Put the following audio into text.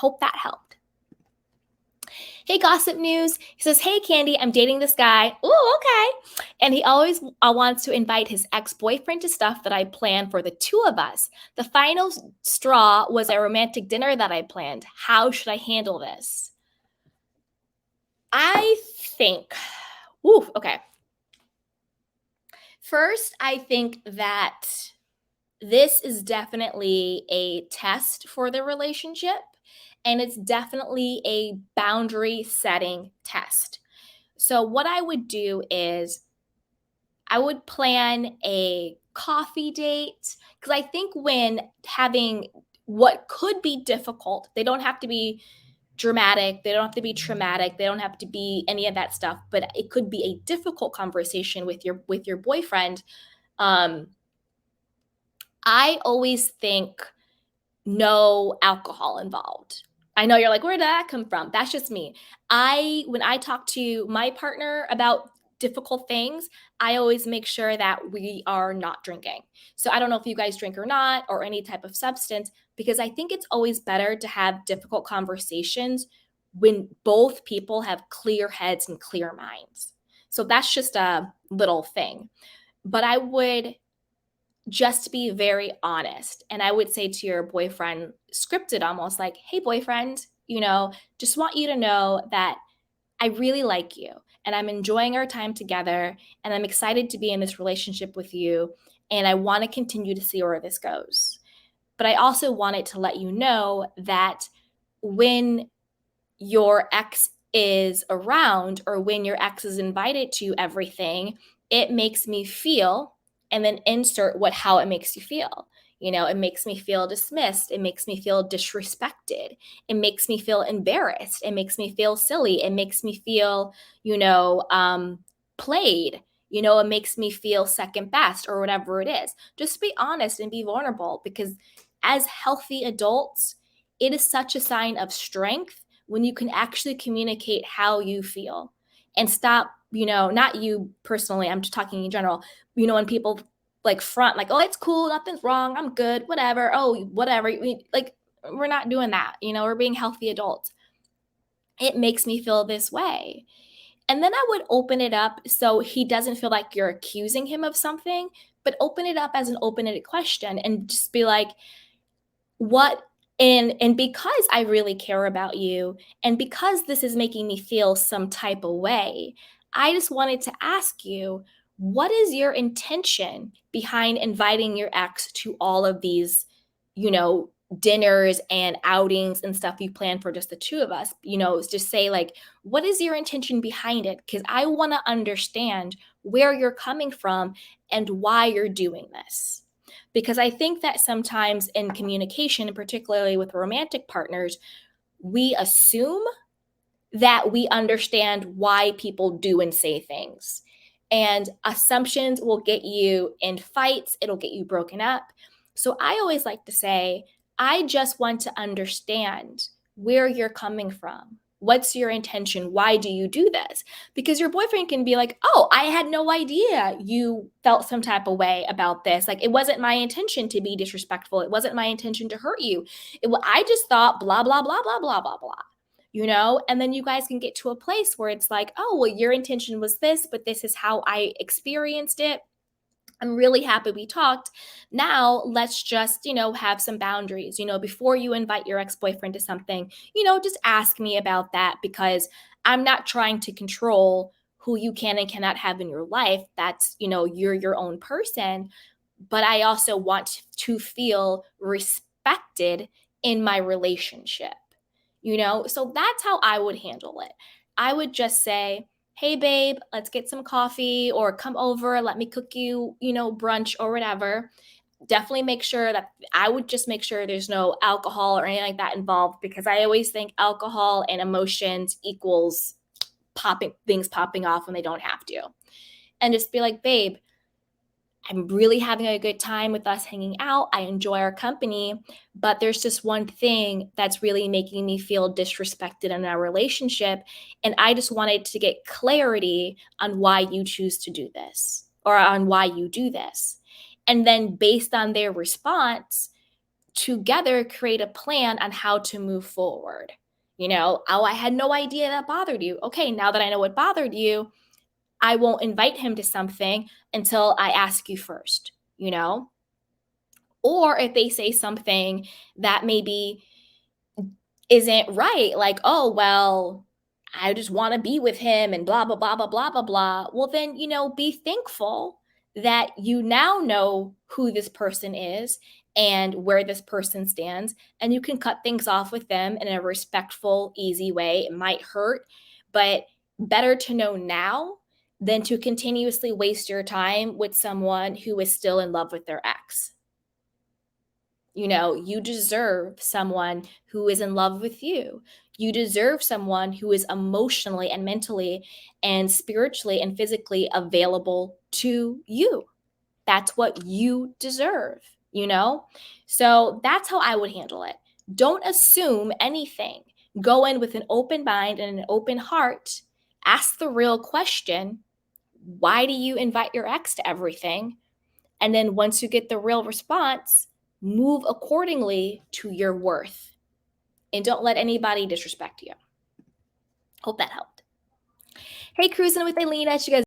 hope that helped. Hey, Gossip News. He says, "Hey, Candy, I'm dating this guy." Ooh, okay. And he always wants to invite his ex-boyfriend to stuff that I planned for the two of us. The final straw was a romantic dinner that I planned. How should I handle this? I think, ooh, okay. First, I think that this is definitely a test for the relationship, and it's definitely a boundary setting test. So, what I would do is I would plan a coffee date because I think when having what could be difficult, they don't have to be dramatic, they don't have to be traumatic, they don't have to be any of that stuff, but it could be a difficult conversation with your boyfriend. Um, I always think no alcohol involved. I know you're like, where did that come from? That's just me. When I talk to my partner about difficult things, I always make sure that we are not drinking. So I don't know if you guys drink or not, or any type of substance, because I think it's always better to have difficult conversations when both people have clear heads and clear minds. So that's just a little thing. But I would just be very honest. And I would say to your boyfriend, scripted almost like, "Hey, boyfriend, just want you to know that I really like you and I'm enjoying our time together and I'm excited to be in this relationship with you. And I want to continue to see where this goes. But I also wanted to let you know that when your ex is around or when your ex is invited to everything, it makes me feel, and then insert how it makes you feel. It makes me feel dismissed. It makes me feel disrespected. It makes me feel embarrassed. It makes me feel silly. It makes me feel, played. It makes me feel second best or whatever it is. Just be honest and be vulnerable because as healthy adults, it is such a sign of strength when you can actually communicate how you feel and stop, not you personally, I'm just talking in general, when people like front, like, "Oh, it's cool, nothing's wrong, I'm good, whatever, oh, whatever." Like, we're not doing that, we're being healthy adults. It makes me feel this way. And then I would open it up so he doesn't feel like you're accusing him of something, but open it up as an open-ended question and just be like, what and because I really care about you and because this is making me feel some type of way, I just wanted to ask you, what is your intention behind inviting your ex to all of these, you know, dinners and outings and stuff you plan for just the two of us? Just say like, what is your intention behind it? Because I want to understand where you're coming from and why you're doing this. Because I think that sometimes in communication, and particularly with romantic partners, we assume that we understand why people do and say things. And assumptions will get you in fights, it'll get you broken up. So I always like to say, I just want to understand where you're coming from. What's your intention? Why do you do this? Because your boyfriend can be like, "Oh, I had no idea you felt some type of way about this. Like, it wasn't my intention to be disrespectful. It wasn't my intention to hurt you. I just thought blah, blah, blah, blah, blah, blah, blah." And then you guys can get to a place where it's like, "Oh, well, your intention was this, but this is how I experienced it. I'm really happy we talked. Now let's just, have some boundaries. Before you invite your ex-boyfriend to something, just ask me about that because I'm not trying to control who you can and cannot have in your life. That's, you're your own person, but I also want to feel respected in my relationship." So that's how I would handle it. I would just say, "Hey, babe, let's get some coffee or come over. Let me cook you, brunch or whatever." Definitely make sure that I would just make sure there's no alcohol or anything like that involved because I always think alcohol and emotions equals popping off when they don't have to. And just be like, "Babe, I'm really having a good time with us hanging out. I enjoy our company, but there's just one thing that's really making me feel disrespected in our relationship. And I just wanted to get clarity on why you choose to do this or on why you do this." And then based on their response, together create a plan on how to move forward. Oh, I had no idea that bothered you. Okay, now that I know what bothered you, I won't invite him to something until I ask you first, Or if they say something that maybe isn't right, like, oh, well, I just want to be with him and blah, blah, blah, blah, blah, blah, blah. Well, then, be thankful that you now know who this person is and where this person stands, and you can cut things off with them in a respectful, easy way. It might hurt, but better to know now than to continuously waste your time with someone who is still in love with their ex. You deserve someone who is in love with you. You deserve someone who is emotionally and mentally and spiritually and physically available to you. That's what you deserve, you know? So that's how I would handle it. Don't assume anything. Go in with an open mind and an open heart. Ask the real question: why do you invite your ex to everything? And then once you get the real response, move accordingly to your worth. And don't let anybody disrespect you. Hope that helped. Hey, Cruising with Ailina. You guys